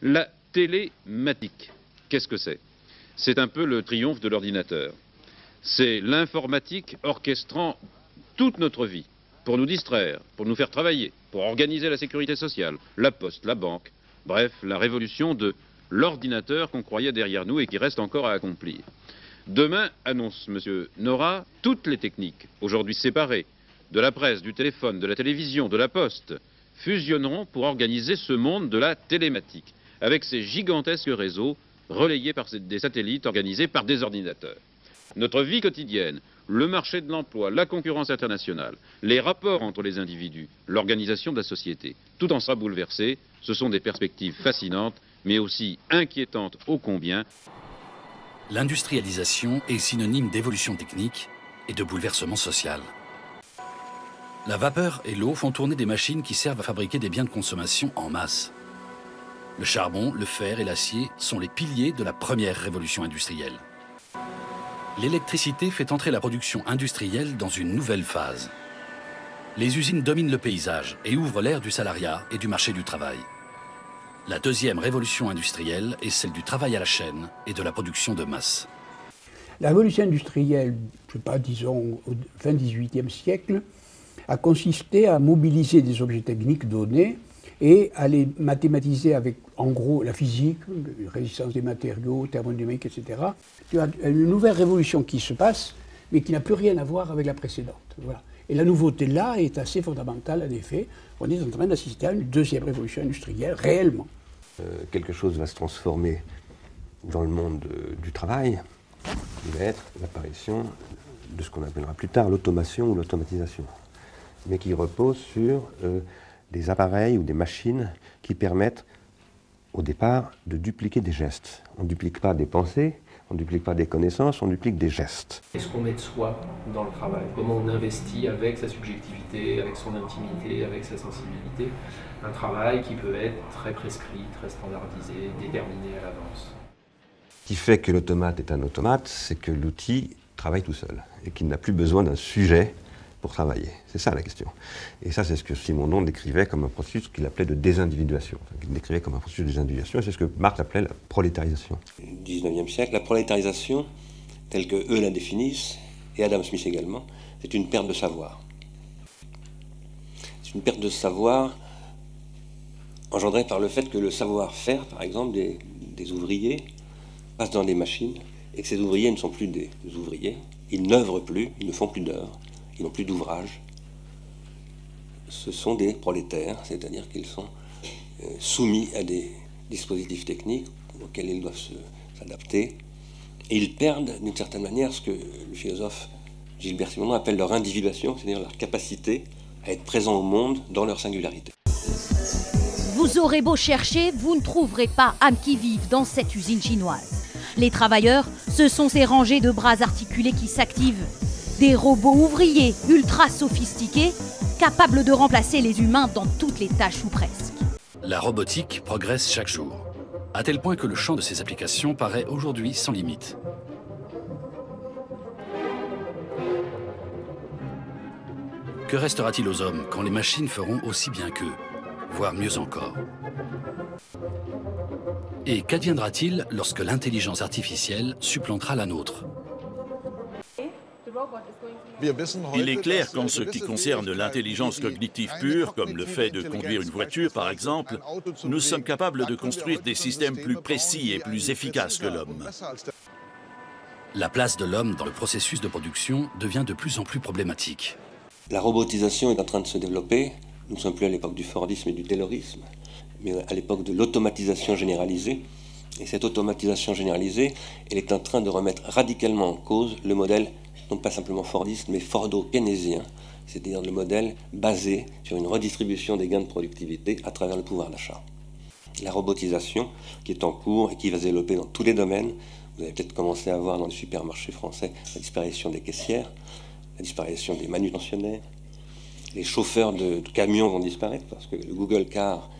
La télématique, qu'est-ce que c'est? C'est un peu le triomphe de l'ordinateur. C'est l'informatique orchestrant toute notre vie pour nous distraire, pour nous faire travailler, pour organiser la sécurité sociale, la poste, la banque. Bref, la révolution de l'ordinateur qu'on croyait derrière nous et qui reste encore à accomplir. Demain, annonce M. Nora, toutes les techniques, aujourd'hui séparées, de la presse, du téléphone, de la télévision, de la poste, fusionneront pour organiser ce monde de la télématique, avec ces gigantesques réseaux relayés par des satellites organisés par des ordinateurs. Notre vie quotidienne, le marché de l'emploi, la concurrence internationale, les rapports entre les individus, l'organisation de la société, tout en sera bouleversé. Ce sont des perspectives fascinantes, mais aussi inquiétantes ô combien. L'industrialisation est synonyme d'évolution technique et de bouleversement social. La vapeur et l'eau font tourner des machines qui servent à fabriquer des biens de consommation en masse. Le charbon, le fer et l'acier sont les piliers de la première révolution industrielle. L'électricité fait entrer la production industrielle dans une nouvelle phase. Les usines dominent le paysage et ouvrent l'ère du salariat et du marché du travail. La deuxième révolution industrielle est celle du travail à la chaîne et de la production de masse. La révolution industrielle, je sais pas, disons, au fin XVIIIe siècle, a consisté à mobiliser des objets techniques donnés et à les mathématiser avec, en gros, la physique, résistance des matériaux, thermodynamique, etc. Tu as une nouvelle révolution qui se passe, mais qui n'a plus rien à voir avec la précédente. Voilà. Et la nouveauté là est assez fondamentale, en effet. On est en train d'assister à une deuxième révolution industrielle, réellement. Quelque chose va se transformer dans le monde du travail, qui va être l'apparition de ce qu'on appellera plus tard l'automation ou l'automatisation, mais qui repose sur des appareils ou des machines qui permettent, au départ, de dupliquer des gestes. On ne duplique pas des pensées, on ne duplique pas des connaissances, on duplique des gestes. Qu'est-ce qu'on met de soi dans le travail? Comment on investit avec sa subjectivité, avec son intimité, avec sa sensibilité, un travail qui peut être très prescrit, très standardisé, déterminé à l'avance. Ce qui fait que l'automate est un automate, c'est que l'outil travaille tout seul et qu'il n'a plus besoin d'un sujet pour travailler. C'est ça la question. Et ça, c'est ce que Simondon décrivait comme un processus qu'il appelait de désindividuation. Enfin, il décrivait comme un processus de désindividuation, et c'est ce que Marx appelait la prolétarisation. Au XIXe siècle, la prolétarisation, telle que eux la définissent, et Adam Smith également, c'est une perte de savoir. C'est une perte de savoir engendrée par le fait que le savoir-faire, par exemple, des ouvriers, passe dans des machines, et que ces ouvriers ne sont plus des ouvriers, ils n'œuvrent plus, ils ne font plus d'œuvres, ils n'ont plus d'ouvrage. Ce sont des prolétaires, c'est-à-dire qu'ils sont soumis à des dispositifs techniques auxquels ils doivent s'adapter. Et ils perdent, d'une certaine manière, ce que le philosophe Gilbert Simondon appelle leur individuation, c'est-à-dire leur capacité à être présents au monde dans leur singularité. Vous aurez beau chercher, vous ne trouverez pas âme qui vive dans cette usine chinoise. Les travailleurs, ce sont ces rangées de bras articulés qui s'activent. Des robots ouvriers ultra sophistiqués, capables de remplacer les humains dans toutes les tâches ou presque. La robotique progresse chaque jour, à tel point que le champ de ses applications paraît aujourd'hui sans limite. Que restera-t-il aux hommes quand les machines feront aussi bien qu'eux, voire mieux encore? Et qu'adviendra-t-il lorsque l'intelligence artificielle supplantera la nôtre? Il est clair qu'en ce qui concerne l'intelligence cognitive pure, comme le fait de conduire une voiture par exemple, nous sommes capables de construire des systèmes plus précis et plus efficaces que l'homme. La place de l'homme dans le processus de production devient de plus en plus problématique. La robotisation est en train de se développer. Nous ne sommes plus à l'époque du Fordisme et du Taylorisme, mais à l'époque de l'automatisation généralisée. Et cette automatisation généralisée, elle est en train de remettre radicalement en cause le modèle non pas simplement fordiste, mais fordo-keynésien, c'est-à-dire le modèle basé sur une redistribution des gains de productivité à travers le pouvoir d'achat. La robotisation, qui est en cours et qui va se développer dans tous les domaines, vous avez peut-être commencé à voir dans les supermarchés français la disparition des caissières, la disparition des manutentionnaires, les chauffeurs de camions vont disparaître parce que le Google Car,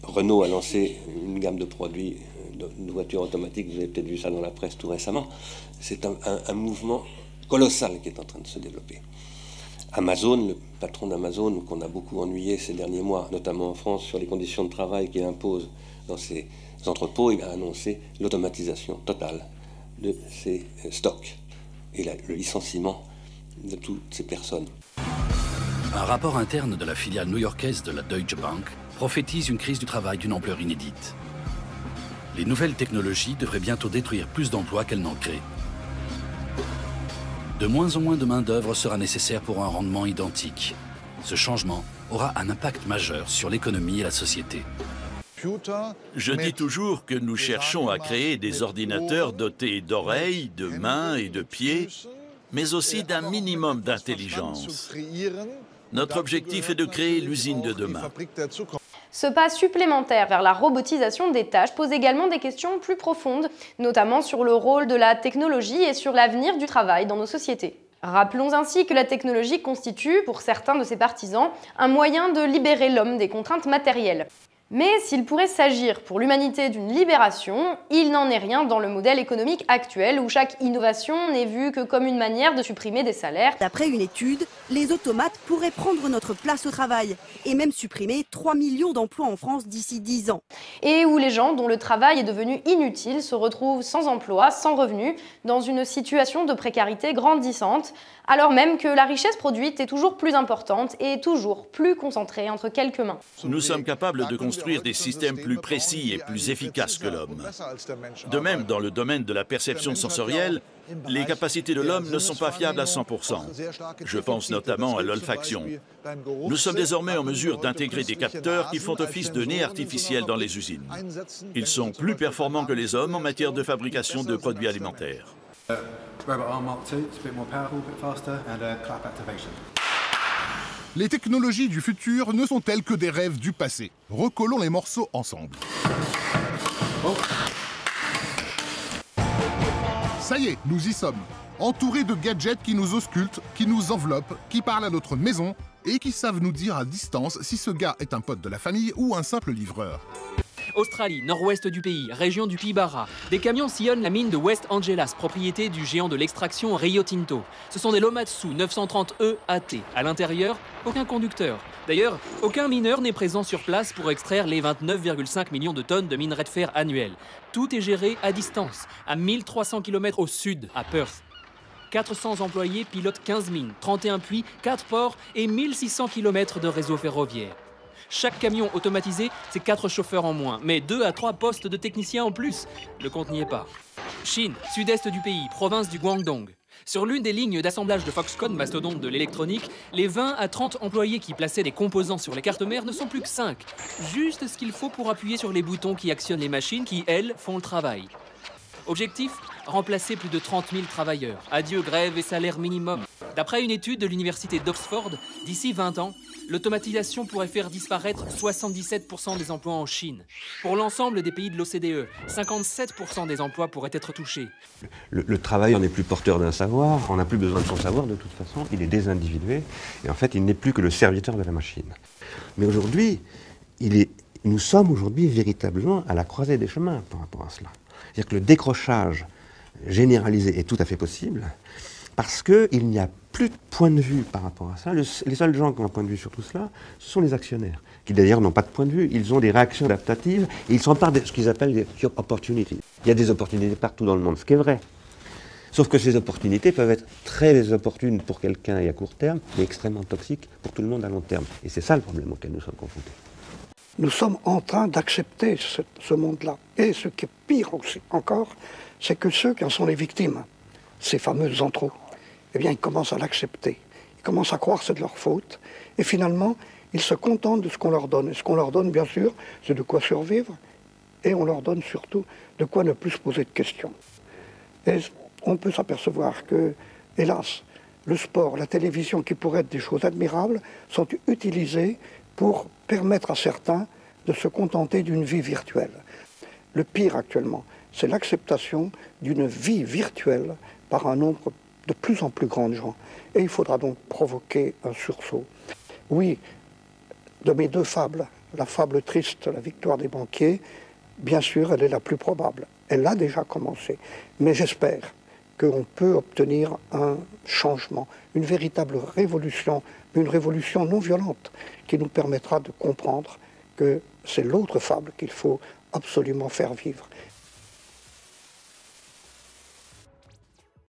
Renault a lancé une gamme de produits de voitures automatiques, vous avez peut-être vu ça dans la presse tout récemment. C'est un mouvement colossal qui est en train de se développer. Amazon, le patron d'Amazon, qu'on a beaucoup ennuyé ces derniers mois, notamment en France, sur les conditions de travail qu'il impose dans ses entrepôts, il a annoncé l'automatisation totale de ses stocks et le licenciement de toutes ces personnes. Un rapport interne de la filiale new-yorkaise de la Deutsche Bank prophétise une crise du travail d'une ampleur inédite. Les nouvelles technologies devraient bientôt détruire plus d'emplois qu'elles n'en créent. De moins en moins de main-d'œuvre sera nécessaire pour un rendement identique. Ce changement aura un impact majeur sur l'économie et la société. Je dis toujours que nous cherchons à créer des ordinateurs dotés d'oreilles, de mains et de pieds, mais aussi d'un minimum d'intelligence. Notre objectif est de créer l'usine de demain. Ce pas supplémentaire vers la robotisation des tâches pose également des questions plus profondes, notamment sur le rôle de la technologie et sur l'avenir du travail dans nos sociétés. Rappelons ainsi que la technologie constitue, pour certains de ses partisans, un moyen de libérer l'homme des contraintes matérielles. Mais s'il pourrait s'agir pour l'humanité d'une libération, il n'en est rien dans le modèle économique actuel où chaque innovation n'est vue que comme une manière de supprimer des salaires. D'après une étude, les automates pourraient prendre notre place au travail et même supprimer 3 millions d'emplois en France d'ici 10 ans. Et où les gens dont le travail est devenu inutile se retrouvent sans emploi, sans revenus, dans une situation de précarité grandissante, alors même que la richesse produite est toujours plus importante et toujours plus concentrée entre quelques mains. Nous sommes capables de construire des systèmes plus précis et plus efficaces que l'homme. De même, dans le domaine de la perception sensorielle, les capacités de l'homme ne sont pas fiables à 100%. Je pense notamment à l'olfaction. Nous sommes désormais en mesure d'intégrer des capteurs qui font office de nez artificiels dans les usines. Ils sont plus performants que les hommes en matière de fabrication de produits alimentaires. Les technologies du futur ne sont-elles que des rêves du passé? Recollons les morceaux ensemble. Ça y est, nous y sommes. Entourés de gadgets qui nous auscultent, qui nous enveloppent, qui parlent à notre maison et qui savent nous dire à distance si ce gars est un pote de la famille ou un simple livreur. Australie, nord-ouest du pays, région du Pilbara. Des camions sillonnent la mine de West Angelas, propriété du géant de l'extraction Rio Tinto. Ce sont des Lomatsu 930E AT. À l'intérieur, aucun conducteur. D'ailleurs, aucun mineur n'est présent sur place pour extraire les 29,5 millions de tonnes de minerai de fer annuelles. Tout est géré à distance, à 1300 km au sud, à Perth. 400 employés pilotent 15 mines, 31 puits, 4 ports et 1600 km de réseau ferroviaire. Chaque camion automatisé, c'est 4 chauffeurs en moins, mais 2 à 3 postes de techniciens en plus. Le compte n'y est pas. Chine, sud-est du pays, province du Guangdong. Sur l'une des lignes d'assemblage de Foxconn, mastodonte de l'électronique, les 20 à 30 employés qui plaçaient les composants sur les cartes mères ne sont plus que 5. Juste ce qu'il faut pour appuyer sur les boutons qui actionnent les machines qui, elles, font le travail. Objectif, remplacer plus de 30 000 travailleurs. Adieu grève et salaire minimum. D'après une étude de l'université d'Oxford, d'ici 20 ans, l'automatisation pourrait faire disparaître 77% des emplois en Chine. Pour l'ensemble des pays de l'OCDE, 57% des emplois pourraient être touchés. Le travailleur n'est plus porteur d'un savoir, on n'a plus besoin de son savoir de toute façon, il est désindividué, et en fait il n'est plus que le serviteur de la machine. Mais aujourd'hui, nous sommes aujourd'hui véritablement à la croisée des chemins par rapport à cela. C'est-à-dire que le décrochage généralisé est tout à fait possible, parce qu'il n'y a plus de point de vue par rapport à ça. Les seuls gens qui ont un point de vue sur tout cela, ce sont les actionnaires, qui d'ailleurs n'ont pas de point de vue. Ils ont des réactions adaptatives et ils s'emparent de ce qu'ils appellent des job opportunities. Il y a des opportunités partout dans le monde, ce qui est vrai. Sauf que ces opportunités peuvent être très opportunes pour quelqu'un et à court terme, mais extrêmement toxiques pour tout le monde à long terme. Et c'est ça le problème auquel nous sommes confrontés. Nous sommes en train d'accepter ce monde-là. Et ce qui est pire aussi, encore, c'est que ceux qui en sont les victimes, ces fameux entraux, eh bien, ils commencent à l'accepter. Ils commencent à croire que c'est de leur faute. Et finalement, ils se contentent de ce qu'on leur donne. Et ce qu'on leur donne, bien sûr, c'est de quoi survivre. Et on leur donne surtout de quoi ne plus se poser de questions. Et on peut s'apercevoir que, hélas, le sport, la télévision, qui pourraient être des choses admirables, sont utilisées pour permettre à certains de se contenter d'une vie virtuelle. Le pire actuellement, c'est l'acceptation d'une vie virtuelle par un nombre de plus en plus grand de gens. Et il faudra donc provoquer un sursaut. Oui, de mes deux fables, la fable triste, la victoire des banquiers, bien sûr, elle est la plus probable. Elle a déjà commencé. Mais j'espère qu'on peut obtenir un changement, une véritable révolution, une révolution non violente, qui nous permettra de comprendre que c'est l'autre fable qu'il faut absolument faire vivre.